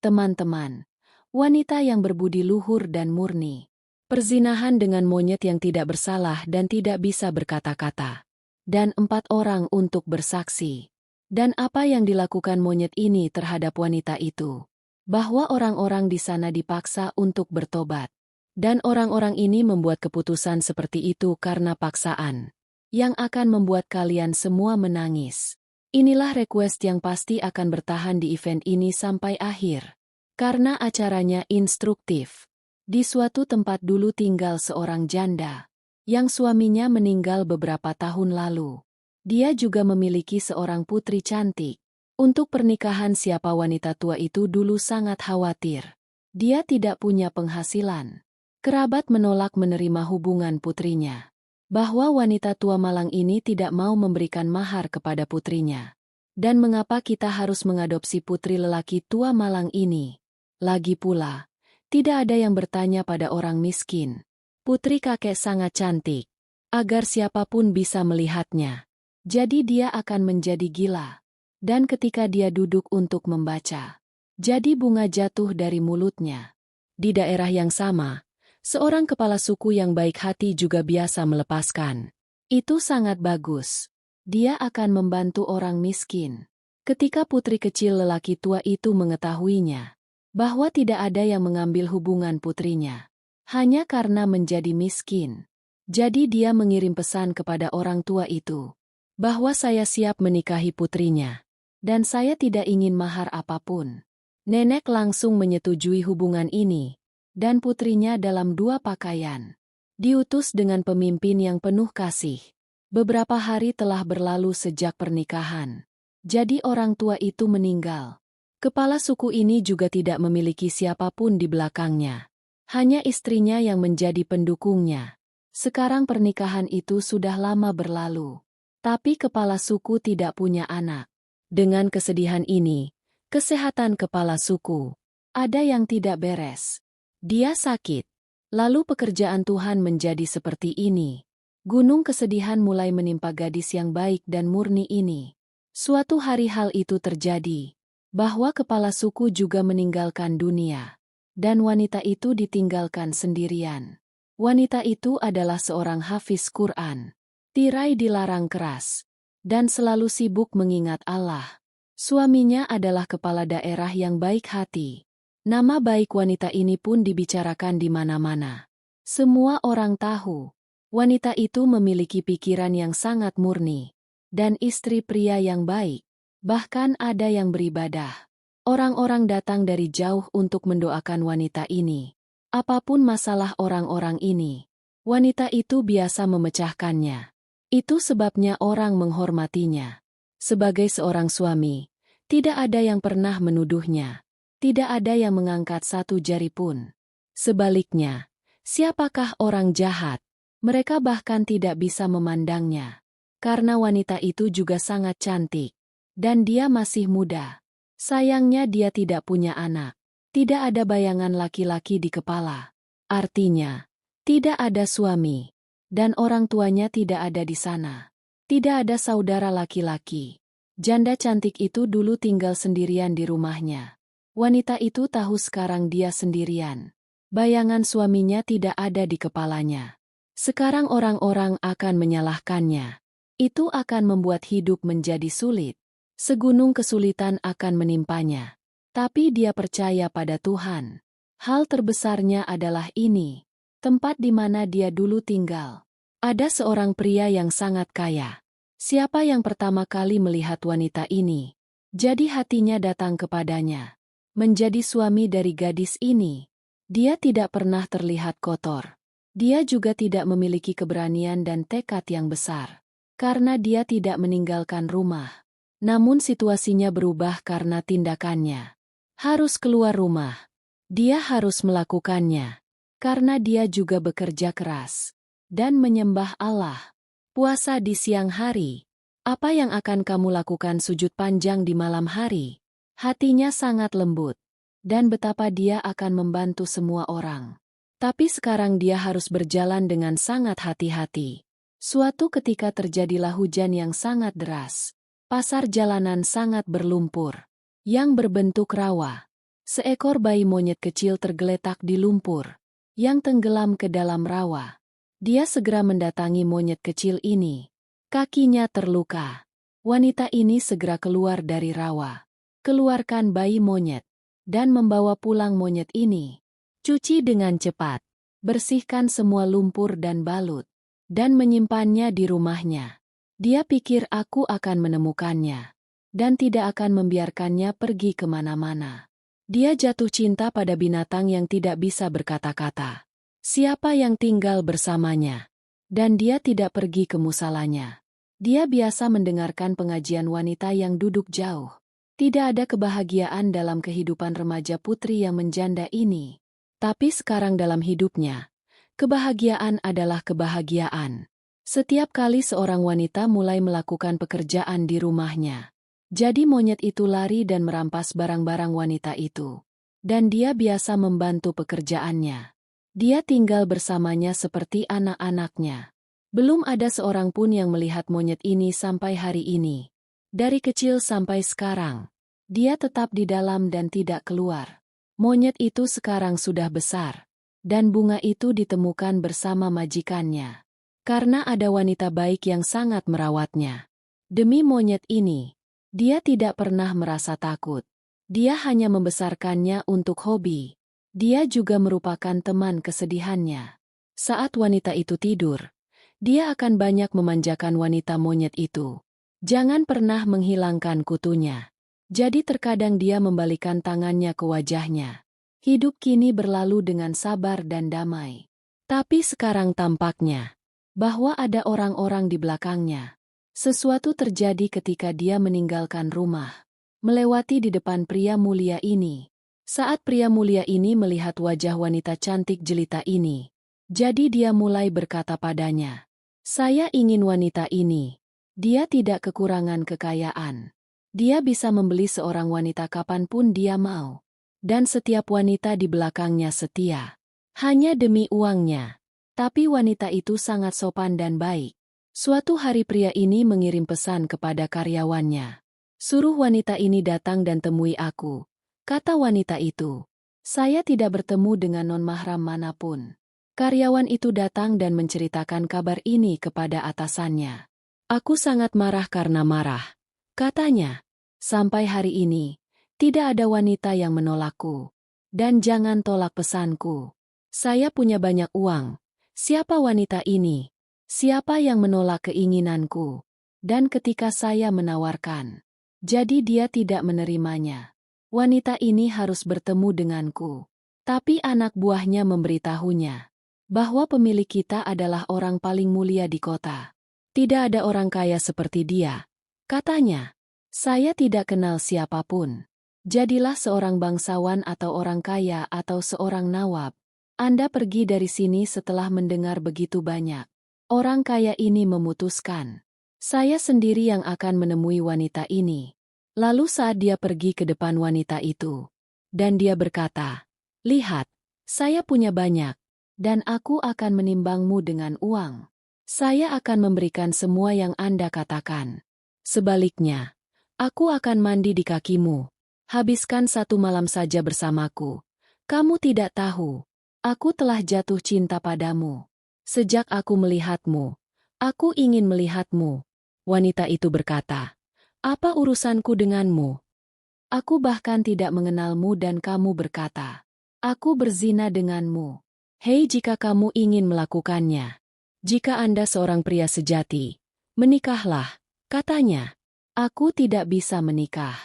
Teman-teman, wanita yang berbudi luhur dan murni. Perzinahan dengan monyet yang tidak bersalah dan tidak bisa berkata-kata. Dan 4 orang untuk bersaksi. Dan apa yang dilakukan monyet ini terhadap wanita itu? Bahwa orang-orang di sana dipaksa untuk bertobat. Dan orang-orang ini membuat keputusan seperti itu karena paksaan. Yang akan membuat kalian semua menangis. Inilah request yang pasti akan bertahan di event ini sampai akhir. Karena acaranya instruktif. Di suatu tempat dulu tinggal seorang janda. Yang suaminya meninggal beberapa tahun lalu. Dia juga memiliki seorang putri cantik. Untuk pernikahan siapa wanita tua itu dulu sangat khawatir. Dia tidak punya penghasilan. Kerabat menolak menerima hubungan putrinya. Bahwa wanita tua malang ini tidak mau memberikan mahar kepada putrinya. Dan mengapa kita harus mengadopsi putri lelaki tua malang ini? Lagi pula, tidak ada yang bertanya pada orang miskin. Putri kakek sangat cantik. Agar siapapun bisa melihatnya. Jadi dia akan menjadi gila. Dan ketika dia duduk untuk membaca, jadi bunga jatuh dari mulutnya. Di daerah yang sama, seorang kepala suku yang baik hati juga biasa melepaskan. Itu sangat bagus. Dia akan membantu orang miskin. Ketika putri kecil lelaki tua itu mengetahuinya, bahwa tidak ada yang mengambil hubungan putrinya, hanya karena menjadi miskin. Jadi dia mengirim pesan kepada orang tua itu, bahwa saya siap menikahi putrinya, dan saya tidak ingin mahar apapun. Nenek langsung menyetujui hubungan ini, dan putrinya dalam 2 pakaian. Diutus dengan pemimpin yang penuh kasih. Beberapa hari telah berlalu sejak pernikahan. Jadi orang tua itu meninggal. Kepala suku ini juga tidak memiliki siapapun di belakangnya. Hanya istrinya yang menjadi pendukungnya. Sekarang pernikahan itu sudah lama berlalu. Tapi kepala suku tidak punya anak. Dengan kesedihan ini, kesehatan kepala suku, ada yang tidak beres. Dia sakit. Lalu pekerjaan Tuhan menjadi seperti ini. Gunung kesedihan mulai menimpa gadis yang baik dan murni ini. Suatu hari hal itu terjadi, bahwa kepala suku juga meninggalkan dunia. Dan wanita itu ditinggalkan sendirian. Wanita itu adalah seorang hafiz Quran. Tirai dilarang keras. Dan selalu sibuk mengingat Allah. Suaminya adalah kepala daerah yang baik hati. Nama baik wanita ini pun dibicarakan di mana-mana. Semua orang tahu. Wanita itu memiliki pikiran yang sangat murni. Dan istri pria yang baik. Bahkan ada yang beribadah. Orang-orang datang dari jauh untuk mendoakan wanita ini. Apapun masalah orang-orang ini, wanita itu biasa memecahkannya. Itu sebabnya orang menghormatinya. Sebagai seorang suami, tidak ada yang pernah menuduhnya. Tidak ada yang mengangkat satu jari pun. Sebaliknya, siapakah orang jahat? Mereka bahkan tidak bisa memandangnya. Karena wanita itu juga sangat cantik. Dan dia masih muda. Sayangnya dia tidak punya anak. Tidak ada bayangan laki-laki di kepala. Artinya, tidak ada suami. Dan orang tuanya tidak ada di sana. Tidak ada saudara laki-laki. Janda cantik itu dulu tinggal sendirian di rumahnya. Wanita itu tahu sekarang dia sendirian. Bayangan suaminya tidak ada di kepalanya. Sekarang orang-orang akan menyalahkannya. Itu akan membuat hidup menjadi sulit. Segunung kesulitan akan menimpanya. Tapi dia percaya pada Tuhan. Hal terbesarnya adalah ini. Tempat di mana dia dulu tinggal. Ada seorang pria yang sangat kaya. Siapa yang pertama kali melihat wanita ini? Jadi hatinya datang kepadanya. Menjadi suami dari gadis ini. Dia tidak pernah terlihat kotor. Dia juga tidak memiliki keberanian dan tekad yang besar. Karena dia tidak meninggalkan rumah. Namun situasinya berubah karena tindakannya. Harus keluar rumah. Dia harus melakukannya. Karena dia juga bekerja keras. Dan menyembah Allah. Puasa di siang hari. Apa yang akan kamu lakukan sujud panjang di malam hari? Hatinya sangat lembut. Dan betapa dia akan membantu semua orang. Tapi sekarang dia harus berjalan dengan sangat hati-hati. Suatu ketika terjadilah hujan yang sangat deras. Pasar jalanan sangat berlumpur. Yang berbentuk rawa. Seekor bayi monyet kecil tergeletak di lumpur, yang tenggelam ke dalam rawa. Dia segera mendatangi monyet kecil ini. Kakinya terluka. Wanita ini segera keluar dari rawa. Keluarkan bayi monyet, dan membawa pulang monyet ini. Cuci dengan cepat. Bersihkan semua lumpur dan balut, dan menyimpannya di rumahnya. Dia pikir aku akan menemukannya, dan tidak akan membiarkannya pergi kemana-mana. Dia jatuh cinta pada binatang yang tidak bisa berkata-kata. Siapa yang tinggal bersamanya? Dan dia tidak pergi ke musalanya. Dia biasa mendengarkan pengajian wanita yang duduk jauh. Tidak ada kebahagiaan dalam kehidupan remaja putri yang menjanda ini. Tapi sekarang dalam hidupnya, kebahagiaan adalah kebahagiaan. Setiap kali seorang wanita mulai melakukan pekerjaan di rumahnya, jadi monyet itu lari dan merampas barang-barang wanita itu. Dan dia biasa membantu pekerjaannya. Dia tinggal bersamanya seperti anak-anaknya. Belum ada seorang pun yang melihat monyet ini sampai hari ini. Dari kecil sampai sekarang, dia tetap di dalam dan tidak keluar. Monyet itu sekarang sudah besar, dan bunga itu ditemukan bersama majikannya. Karena ada wanita baik yang sangat merawatnya. Demi monyet ini, dia tidak pernah merasa takut. Dia hanya membesarkannya untuk hobi. Dia juga merupakan teman kesedihannya. Saat wanita itu tidur, dia akan banyak memanjakan wanita monyet itu. Jangan pernah menghilangkan kutunya. Jadi terkadang dia membalikan tangannya ke wajahnya. Hidup kini berlalu dengan sabar dan damai. Tapi sekarang tampaknya bahwa ada orang-orang di belakangnya. Sesuatu terjadi ketika dia meninggalkan rumah, melewati di depan pria mulia ini. Saat pria mulia ini melihat wajah wanita cantik jelita ini, jadi dia mulai berkata padanya, "Saya ingin wanita ini. Dia tidak kekurangan kekayaan. Dia bisa membeli seorang wanita kapanpun dia mau. Dan setiap wanita di belakangnya setia. Hanya demi uangnya." Tapi wanita itu sangat sopan dan baik. Suatu hari pria ini mengirim pesan kepada karyawannya. "Suruh wanita ini datang dan temui aku." Kata wanita itu, "Saya tidak bertemu dengan non-mahram manapun." Karyawan itu datang dan menceritakan kabar ini kepada atasannya. "Aku sangat marah karena marah," katanya. "Sampai hari ini, tidak ada wanita yang menolakku. Dan jangan tolak pesanku. Saya punya banyak uang. Siapa wanita ini? Siapa yang menolak keinginanku?" Dan ketika saya menawarkan, jadi dia tidak menerimanya. Wanita ini harus bertemu denganku. Tapi anak buahnya memberitahunya bahwa pemilik kita adalah orang paling mulia di kota. Tidak ada orang kaya seperti dia. Katanya, "Saya tidak kenal siapapun. Jadilah seorang bangsawan atau orang kaya atau seorang nawab. Anda pergi dari sini." Setelah mendengar begitu banyak, orang kaya ini memutuskan, "Saya sendiri yang akan menemui wanita ini." Lalu saat dia pergi ke depan wanita itu, dan dia berkata, "Lihat, saya punya banyak, dan aku akan menimbangmu dengan uang. Saya akan memberikan semua yang Anda katakan. Sebaliknya, aku akan mandi di kakimu. Habiskan 1 malam saja bersamaku. Kamu tidak tahu, aku telah jatuh cinta padamu. Sejak aku melihatmu, aku ingin melihatmu." Wanita itu berkata, "Apa urusanku denganmu? Aku bahkan tidak mengenalmu dan kamu berkata, aku berzina denganmu. Hei, jika kamu ingin melakukannya, jika Anda seorang pria sejati, menikahlah," katanya. "Aku tidak bisa menikah.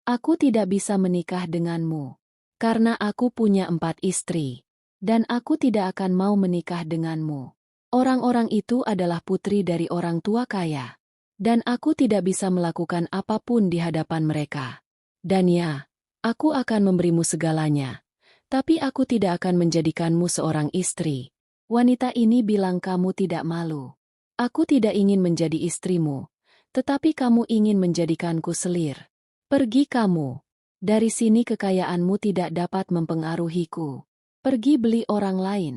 Aku tidak bisa menikah denganmu. Karena aku punya 4 istri, dan aku tidak akan mau menikah denganmu. Orang-orang itu adalah putri dari orang tua kaya. Dan aku tidak bisa melakukan apapun di hadapan mereka. Dan ya, aku akan memberimu segalanya. Tapi aku tidak akan menjadikanmu seorang istri." Wanita ini bilang, "Kamu tidak malu. Aku tidak ingin menjadi istrimu, tetapi kamu ingin menjadikanku selir. Pergi kamu. Dari sini kekayaanmu tidak dapat mempengaruhiku. Pergi beli orang lain."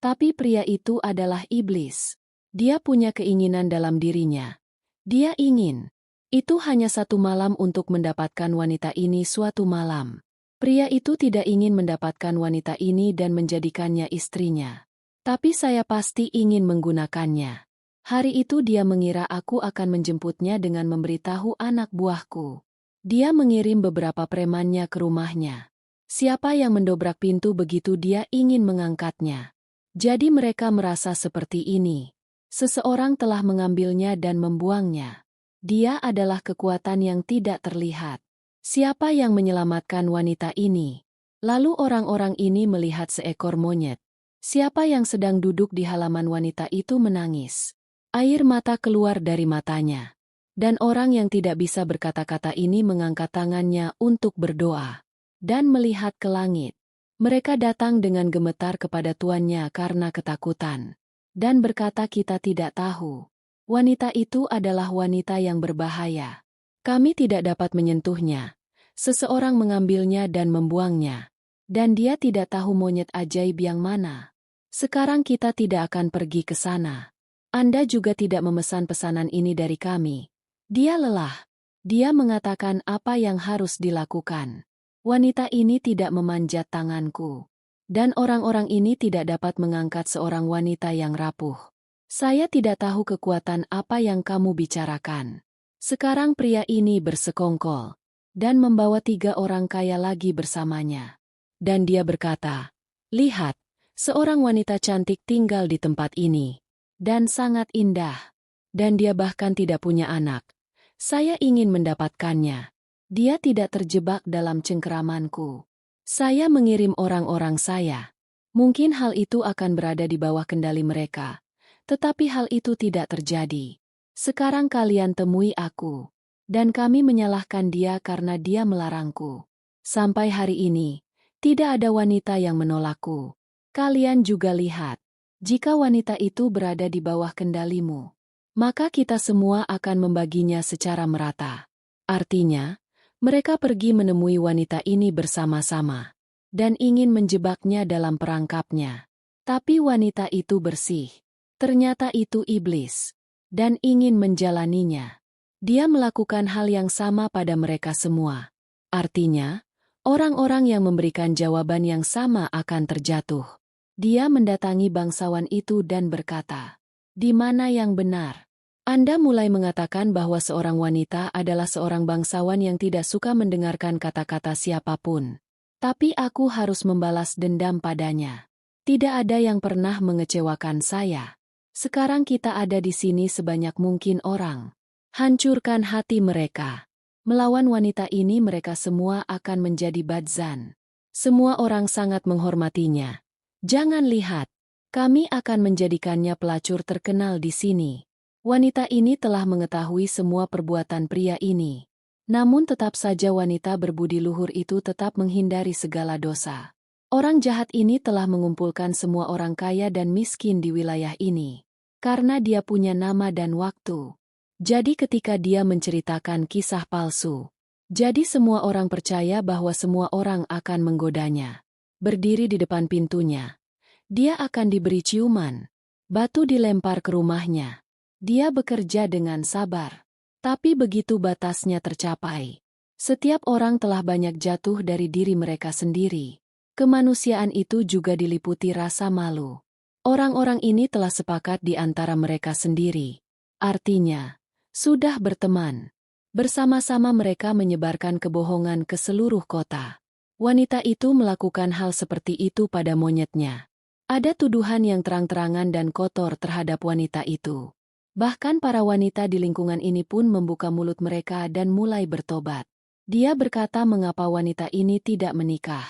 Tapi pria itu adalah iblis. Dia punya keinginan dalam dirinya. Dia ingin. Itu hanya 1 malam untuk mendapatkan wanita ini suatu malam. Pria itu tidak ingin mendapatkan wanita ini dan menjadikannya istrinya. Tapi saya pasti ingin menggunakannya. Hari itu dia mengira aku akan menjemputnya dengan memberitahu anak buahku. Dia mengirim beberapa premannya ke rumahnya. Siapa yang mendobrak pintu begitu dia ingin mengangkatnya. Jadi mereka merasa seperti ini. Seseorang telah mengambilnya dan membuangnya. Dia adalah kekuatan yang tidak terlihat. Siapa yang menyelamatkan wanita ini? Lalu orang-orang ini melihat seekor monyet. Siapa yang sedang duduk di halaman wanita itu menangis. Air mata keluar dari matanya. Dan orang yang tidak bisa berkata-kata ini mengangkat tangannya untuk berdoa. Dan melihat ke langit. Mereka datang dengan gemetar kepada tuannya karena ketakutan. Dan berkata kita tidak tahu. Wanita itu adalah wanita yang berbahaya. Kami tidak dapat menyentuhnya. Seseorang mengambilnya dan membuangnya. Dan dia tidak tahu monyet ajaib yang mana. Sekarang kita tidak akan pergi ke sana. Anda juga tidak memesan pesanan ini dari kami. Dia lelah. Dia mengatakan apa yang harus dilakukan. Wanita ini tidak memanjat tanganku. Dan orang-orang ini tidak dapat mengangkat seorang wanita yang rapuh. Saya tidak tahu kekuatan apa yang kamu bicarakan. Sekarang pria ini bersekongkol. Dan membawa 3 orang kaya lagi bersamanya. Dan dia berkata, lihat, seorang wanita cantik tinggal di tempat ini. Dan sangat indah. Dan dia bahkan tidak punya anak. Saya ingin mendapatkannya. Dia tidak terjebak dalam cengkeramanku. Saya mengirim orang-orang saya. Mungkin hal itu akan berada di bawah kendali mereka. Tetapi hal itu tidak terjadi. Sekarang kalian temui aku. Dan kami menyalahkan dia karena dia melarangku. Sampai hari ini, tidak ada wanita yang menolakku. Kalian juga lihat. Jika wanita itu berada di bawah kendalimu, maka kita semua akan membaginya secara merata. Artinya, mereka pergi menemui wanita ini bersama-sama. Dan ingin menjebaknya dalam perangkapnya. Tapi wanita itu bersih. Ternyata itu iblis. Dan ingin menjalaninya. Dia melakukan hal yang sama pada mereka semua. Artinya, orang-orang yang memberikan jawaban yang sama akan terjatuh. Dia mendatangi bangsawan itu dan berkata, "Di mana yang benar? Anda mulai mengatakan bahwa seorang wanita adalah seorang bangsawan yang tidak suka mendengarkan kata-kata siapapun. Tapi aku harus membalas dendam padanya. Tidak ada yang pernah mengecewakan saya. Sekarang kita ada di sini sebanyak mungkin orang. Hancurkan hati mereka. Melawan wanita ini mereka semua akan menjadi badzan. Semua orang sangat menghormatinya. Jangan lihat, kami akan menjadikannya pelacur terkenal di sini." Wanita ini telah mengetahui semua perbuatan pria ini. Namun tetap saja wanita berbudi luhur itu tetap menghindari segala dosa. Orang jahat ini telah mengumpulkan semua orang kaya dan miskin di wilayah ini. Karena dia punya nama dan waktu. Jadi ketika dia menceritakan kisah palsu, jadi semua orang percaya bahwa semua orang akan menggodanya. Berdiri di depan pintunya. Dia akan diberi ciuman. Batu dilempar ke rumahnya. Dia bekerja dengan sabar. Tapi begitu batasnya tercapai. Setiap orang telah banyak jatuh dari diri mereka sendiri. Kemanusiaan itu juga diliputi rasa malu. Orang-orang ini telah sepakat di antara mereka sendiri. Artinya, sudah berteman. Bersama-sama mereka menyebarkan kebohongan ke seluruh kota. Wanita itu melakukan hal seperti itu pada monyetnya. Ada tuduhan yang terang-terangan dan kotor terhadap wanita itu. Bahkan para wanita di lingkungan ini pun membuka mulut mereka dan mulai bertobat. Dia berkata mengapa wanita ini tidak menikah.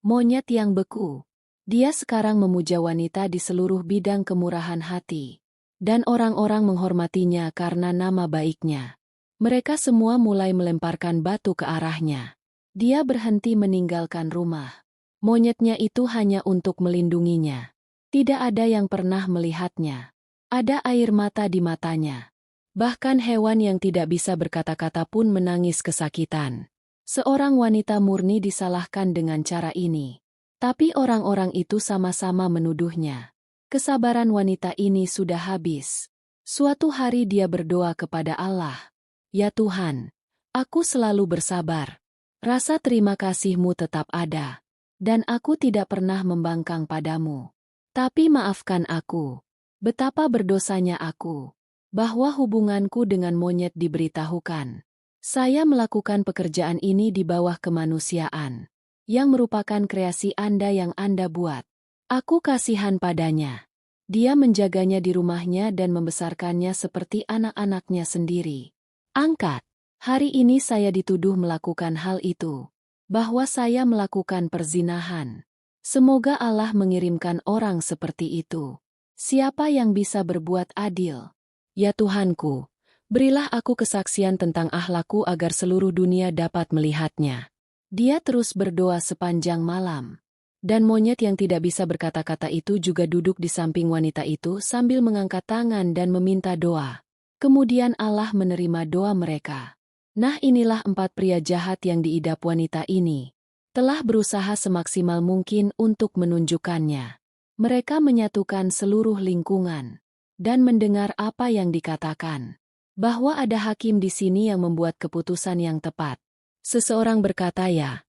Monyet yang beku. Dia sekarang memuja wanita di seluruh bidang kemurahan hati. Dan orang-orang menghormatinya karena nama baiknya. Mereka semua mulai melemparkan batu ke arahnya. Dia berhenti meninggalkan rumah. Monyetnya itu hanya untuk melindunginya. Tidak ada yang pernah melihatnya. Ada air mata di matanya. Bahkan hewan yang tidak bisa berkata-kata pun menangis kesakitan. Seorang wanita murni disalahkan dengan cara ini. Tapi orang-orang itu sama-sama menuduhnya. Kesabaran wanita ini sudah habis. Suatu hari dia berdoa kepada Allah. "Ya Tuhan, aku selalu bersabar. Rasa terima kasihmu tetap ada. Dan aku tidak pernah membangkang padamu. Tapi maafkan aku. Betapa berdosanya aku. Bahwa hubunganku dengan monyet diberitahukan. Saya melakukan pekerjaan ini di bawah kemanusiaan. Yang merupakan kreasi Anda yang Anda buat. Aku kasihan padanya. Dia menjaganya di rumahnya dan membesarkannya seperti anak-anaknya sendiri. Angkat. Hari ini saya dituduh melakukan hal itu. Bahwa saya melakukan perzinahan. Semoga Allah mengirimkan orang seperti itu. Siapa yang bisa berbuat adil? Ya Tuhanku, berilah aku kesaksian tentang akhlakku agar seluruh dunia dapat melihatnya. Dia terus berdoa sepanjang malam. Dan monyet yang tidak bisa berkata-kata itu juga duduk di samping wanita itu sambil mengangkat tangan dan meminta doa. Kemudian Allah menerima doa mereka. Nah, inilah 4 pria jahat yang diidap wanita ini. Telah berusaha semaksimal mungkin untuk menunjukkannya. Mereka menyatukan seluruh lingkungan. Dan mendengar apa yang dikatakan. Bahwa ada hakim di sini yang membuat keputusan yang tepat. Seseorang berkata, ya,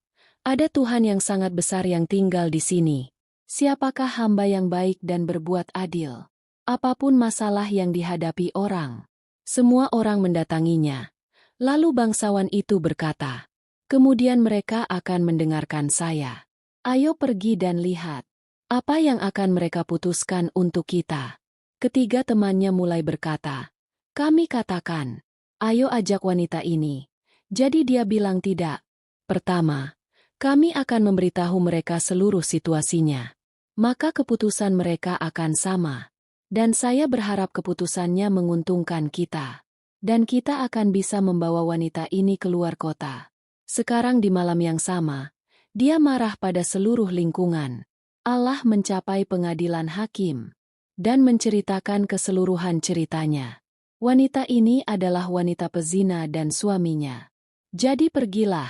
ada Tuhan yang sangat besar yang tinggal di sini. Siapakah hamba yang baik dan berbuat adil? Apapun masalah yang dihadapi orang, semua orang mendatanginya. Lalu bangsawan itu berkata, kemudian mereka akan mendengarkan saya. Ayo pergi dan lihat. Apa yang akan mereka putuskan untuk kita? Ketiga temannya mulai berkata, kami katakan, ayo ajak wanita ini. Jadi dia bilang tidak. Pertama, kami akan memberitahu mereka seluruh situasinya. Maka keputusan mereka akan sama. Dan saya berharap keputusannya menguntungkan kita. Dan kita akan bisa membawa wanita ini keluar kota. Sekarang di malam yang sama, dia marah pada seluruh lingkungan. Allah mencapai pengadilan hakim. Dan menceritakan keseluruhan ceritanya. Wanita ini adalah wanita pezina dan suaminya. Jadi pergilah.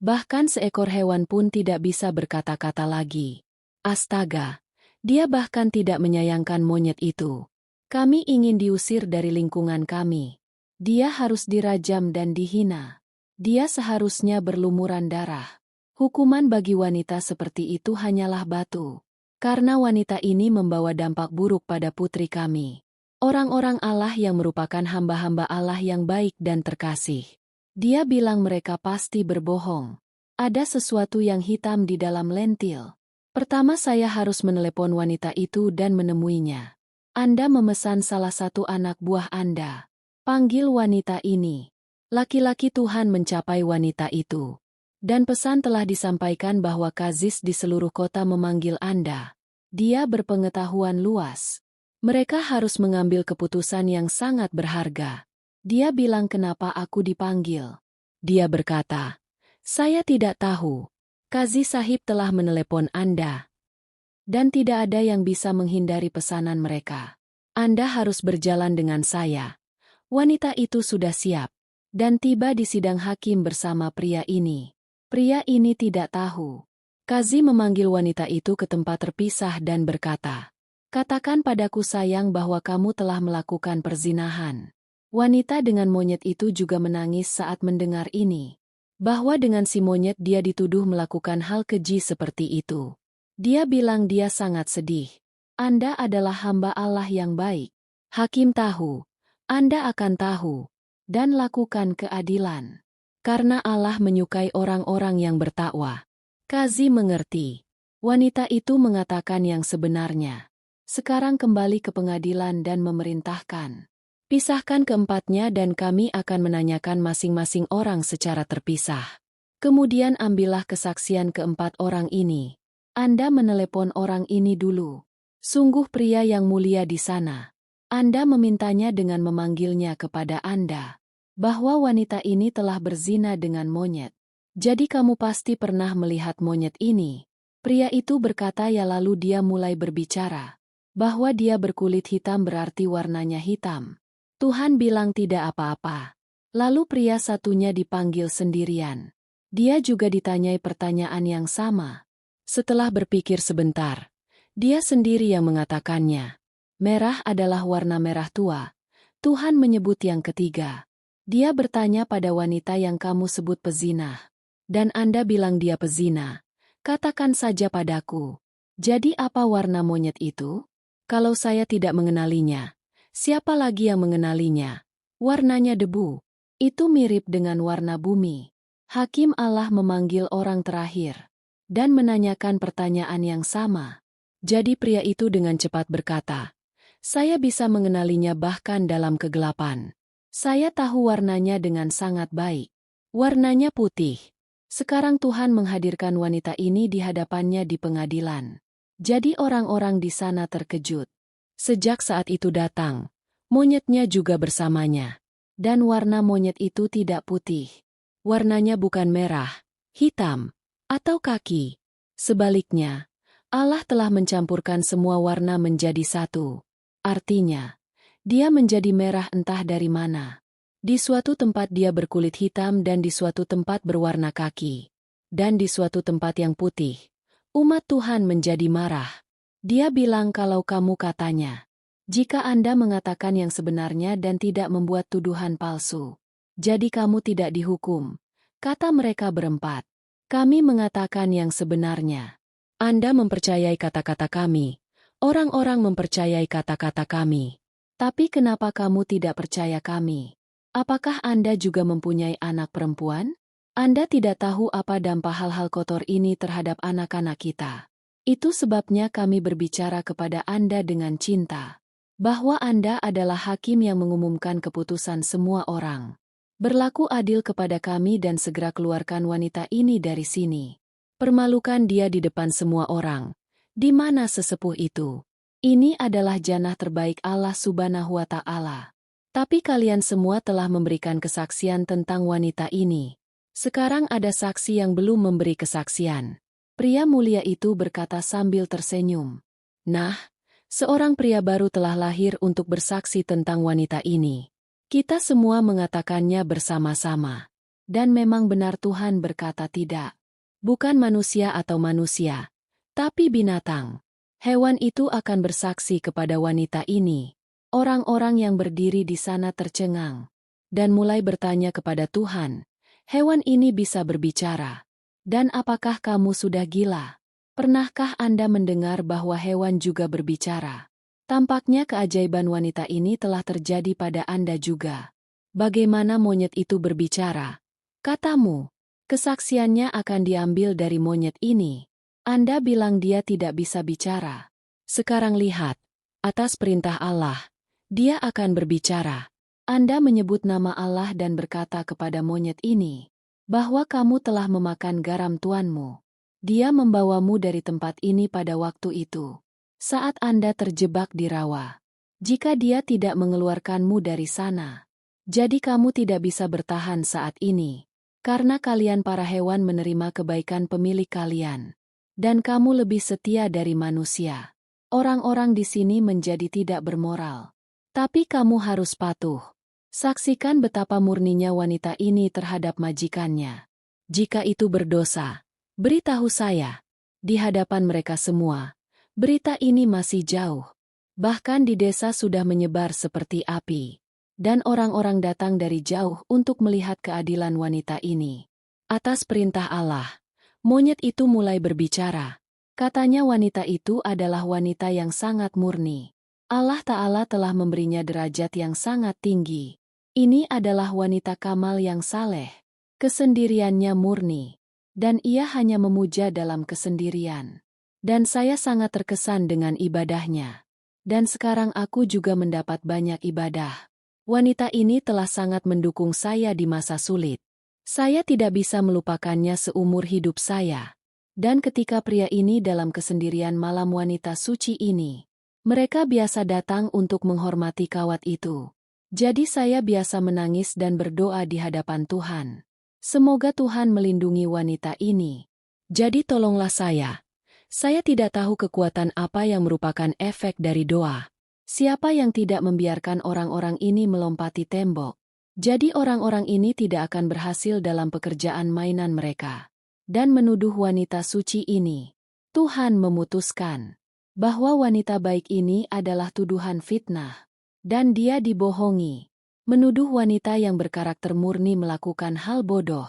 Bahkan seekor hewan pun tidak bisa berkata-kata lagi. Astaga, dia bahkan tidak menyayangkan monyet itu. Kami ingin diusir dari lingkungan kami. Dia harus dirajam dan dihina. Dia seharusnya berlumuran darah. Hukuman bagi wanita seperti itu hanyalah batu. Karena wanita ini membawa dampak buruk pada putri kami. Orang-orang Allah yang merupakan hamba-hamba Allah yang baik dan terkasih. Dia bilang mereka pasti berbohong. Ada sesuatu yang hitam di dalam lentil. Pertama saya harus menelepon wanita itu dan menemuinya. Anda memesan salah satu anak buah Anda. Panggil wanita ini. Laki-laki Tuhan mencapai wanita itu. Dan pesan telah disampaikan bahwa Kazis di seluruh kota memanggil Anda. Dia berpengetahuan luas. Mereka harus mengambil keputusan yang sangat berharga. Dia bilang kenapa aku dipanggil. Dia berkata, saya tidak tahu. Kazi Sahib telah menelepon Anda. Dan tidak ada yang bisa menghindari pesanan mereka. Anda harus berjalan dengan saya. Wanita itu sudah siap. Dan tiba di sidang hakim bersama pria ini. Pria ini tidak tahu. Kazi memanggil wanita itu ke tempat terpisah dan berkata, katakan padaku sayang bahwa kamu telah melakukan perzinahan. Wanita dengan monyet itu juga menangis saat mendengar ini. Bahwa dengan si monyet dia dituduh melakukan hal keji seperti itu. Dia bilang dia sangat sedih. Anda adalah hamba Allah yang baik. Hakim tahu. Anda akan tahu. Dan lakukan keadilan. Karena Allah menyukai orang-orang yang bertakwa. Kazi mengerti. Wanita itu mengatakan yang sebenarnya. Sekarang kembali ke pengadilan dan memerintahkan. Pisahkan keempatnya dan kami akan menanyakan masing-masing orang secara terpisah. Kemudian ambillah kesaksian keempat orang ini. Anda menelepon orang ini dulu. Sungguh pria yang mulia di sana. Anda memintanya dengan memanggilnya kepada Anda. Bahwa wanita ini telah berzina dengan monyet. Jadi kamu pasti pernah melihat monyet ini. Pria itu berkata ya lalu dia mulai berbicara. Bahwa dia berkulit hitam berarti warnanya hitam. Tuhan bilang tidak apa-apa. Lalu pria satunya dipanggil sendirian. Dia juga ditanyai pertanyaan yang sama. Setelah berpikir sebentar, dia sendiri yang mengatakannya. Merah adalah warna merah tua. Tuhan menyebut yang ketiga. Dia bertanya pada wanita yang kamu sebut pezinah. Dan Anda bilang dia pezina. Katakan saja padaku. Jadi apa warna monyet itu? Kalau saya tidak mengenalinya, siapa lagi yang mengenalinya? Warnanya debu. Itu mirip dengan warna bumi. Hakim Allah memanggil orang terakhir dan menanyakan pertanyaan yang sama. Jadi pria itu dengan cepat berkata, "Saya bisa mengenalinya bahkan dalam kegelapan. Saya tahu warnanya dengan sangat baik. Warnanya putih." Sekarang Tuhan menghadirkan wanita ini di hadapannya di pengadilan. Jadi orang-orang di sana terkejut. Sejak saat itu datang, monyetnya juga bersamanya. Dan warna monyet itu tidak putih. Warnanya bukan merah, hitam, atau kaki. Sebaliknya, Allah telah mencampurkan semua warna menjadi satu. Artinya, dia menjadi merah entah dari mana. Di suatu tempat dia berkulit hitam dan di suatu tempat berwarna kaki. Dan di suatu tempat yang putih. Umat Tuhan menjadi marah. Dia bilang kalau kamu katanya, jika Anda mengatakan yang sebenarnya dan tidak membuat tuduhan palsu, jadi kamu tidak dihukum. Kata mereka berempat. Kami mengatakan yang sebenarnya. Anda mempercayai kata-kata kami. Orang-orang mempercayai kata-kata kami. Tapi kenapa kamu tidak percaya kami? Apakah Anda juga mempunyai anak perempuan? Anda tidak tahu apa dampak hal-hal kotor ini terhadap anak-anak kita. Itu sebabnya kami berbicara kepada Anda dengan cinta. Bahwa Anda adalah hakim yang mengumumkan keputusan semua orang. Berlaku adil kepada kami dan segera keluarkan wanita ini dari sini. Permalukan dia di depan semua orang. Di mana sesepuh itu? Ini adalah janah terbaik Allah Subhanahu wa Ta'ala. Tapi kalian semua telah memberikan kesaksian tentang wanita ini. Sekarang ada saksi yang belum memberi kesaksian. Pria mulia itu berkata sambil tersenyum. Nah, seorang pria baru telah lahir untuk bersaksi tentang wanita ini. Kita semua mengatakannya bersama-sama. Dan memang benar Tuhan berkata tidak. Bukan manusia atau manusia, tapi binatang. Hewan itu akan bersaksi kepada wanita ini. Orang-orang yang berdiri di sana tercengang dan mulai bertanya kepada Tuhan, hewan ini bisa berbicara. Dan apakah kamu sudah gila? Pernahkah Anda mendengar bahwa hewan juga berbicara? Tampaknya keajaiban wanita ini telah terjadi pada Anda juga. Bagaimana monyet itu berbicara? Katamu, kesaksiannya akan diambil dari monyet ini. Anda bilang dia tidak bisa bicara. Sekarang lihat, atas perintah Allah, dia akan berbicara. Anda menyebut nama Allah dan berkata kepada monyet ini, bahwa kamu telah memakan garam tuanmu. Dia membawamu dari tempat ini pada waktu itu, saat Anda terjebak di rawa. Jika dia tidak mengeluarkanmu dari sana, jadi kamu tidak bisa bertahan saat ini. Karena kalian para hewan menerima kebaikan pemilik kalian. Dan kamu lebih setia dari manusia. Orang-orang di sini menjadi tidak bermoral. Tapi kamu harus patuh. Saksikan betapa murninya wanita ini terhadap majikannya. Jika itu berdosa, beritahu saya. Di hadapan mereka semua, berita ini masih jauh. Bahkan di desa sudah menyebar seperti api. Dan orang-orang datang dari jauh untuk melihat keadilan wanita ini. Atas perintah Allah, monyet itu mulai berbicara. Katanya wanita itu adalah wanita yang sangat murni. Allah Ta'ala telah memberinya derajat yang sangat tinggi. Ini adalah wanita kamal yang saleh. Kesendiriannya murni. Dan ia hanya memuja dalam kesendirian. Dan saya sangat terkesan dengan ibadahnya. Dan sekarang aku juga mendapat banyak ibadah. Wanita ini telah sangat mendukung saya di masa sulit. Saya tidak bisa melupakannya seumur hidup saya. Dan ketika pria ini dalam kesendirian malam wanita suci ini, mereka biasa datang untuk menghormati kawat itu. Jadi saya biasa menangis dan berdoa di hadapan Tuhan. Semoga Tuhan melindungi wanita ini. Jadi tolonglah saya. Saya tidak tahu kekuatan apa yang merupakan efek dari doa. Siapa yang tidak membiarkan orang-orang ini melompati tembok? Jadi orang-orang ini tidak akan berhasil dalam pekerjaan mainan mereka. Dan menuduh wanita suci ini. Tuhan memutuskan bahwa wanita baik ini adalah tuduhan fitnah. Dan dia dibohongi. Menuduh wanita yang berkarakter murni melakukan hal bodoh.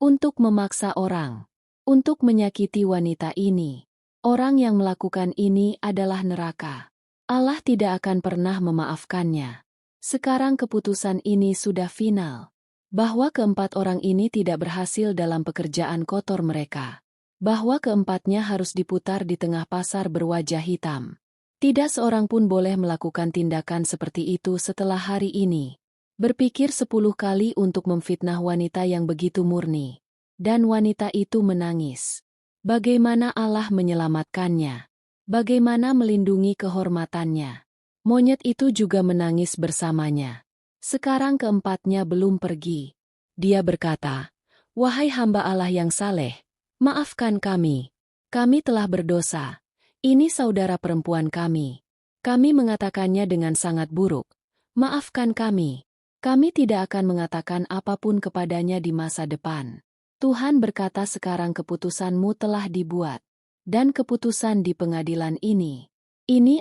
untuk memaksa orang, untuk menyakiti wanita ini. Orang yang melakukan ini adalah neraka. Allah tidak akan pernah memaafkannya. Sekarang keputusan ini sudah final. Bahwa keempat orang ini tidak berhasil dalam pekerjaan kotor mereka. Bahwa keempatnya harus diputar di tengah pasar berwajah hitam. Tidak seorang pun boleh melakukan tindakan seperti itu setelah hari ini. Berpikir 10 kali untuk memfitnah wanita yang begitu murni. Dan wanita itu menangis. Bagaimana Allah menyelamatkannya? Bagaimana melindungi kehormatannya? Monyet itu juga menangis bersamanya. Sekarang keempatnya belum pergi. Dia berkata, "Wahai hamba Allah yang saleh, maafkan kami. Kami telah berdosa. Ini saudara perempuan kami. Kami mengatakannya dengan sangat buruk. Maafkan kami. Kami tidak akan mengatakan apapun kepadanya di masa depan." Tuhan berkata, sekarang keputusanmu telah dibuat. Dan keputusan di pengadilan ini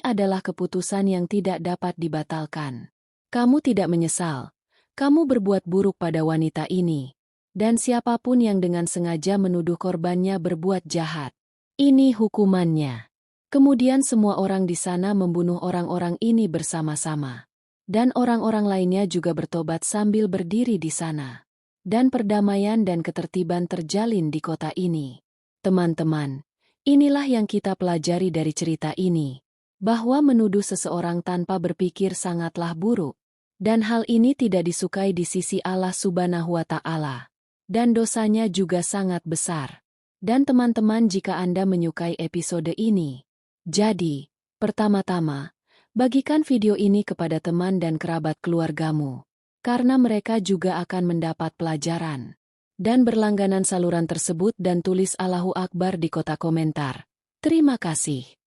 adalah keputusan yang tidak dapat dibatalkan. Kamu tidak menyesal. Kamu berbuat buruk pada wanita ini. Dan siapapun yang dengan sengaja menuduh korbannya berbuat jahat. Ini hukumannya. Kemudian semua orang di sana membunuh orang-orang ini bersama-sama. Dan orang-orang lainnya juga bertobat sambil berdiri di sana. Dan perdamaian dan ketertiban terjalin di kota ini. Teman-teman, inilah yang kita pelajari dari cerita ini. Bahwa menuduh seseorang tanpa berpikir sangatlah buruk. Dan hal ini tidak disukai di sisi Allah Subhanahu wa Ta'ala. Dan dosanya juga sangat besar. Dan teman-teman, jika Anda menyukai episode ini, jadi, pertama-tama, bagikan video ini kepada teman dan kerabat keluargamu. Karena mereka juga akan mendapat pelajaran. Dan berlangganan saluran tersebut dan tulis Allahu Akbar di kotak komentar. Terima kasih.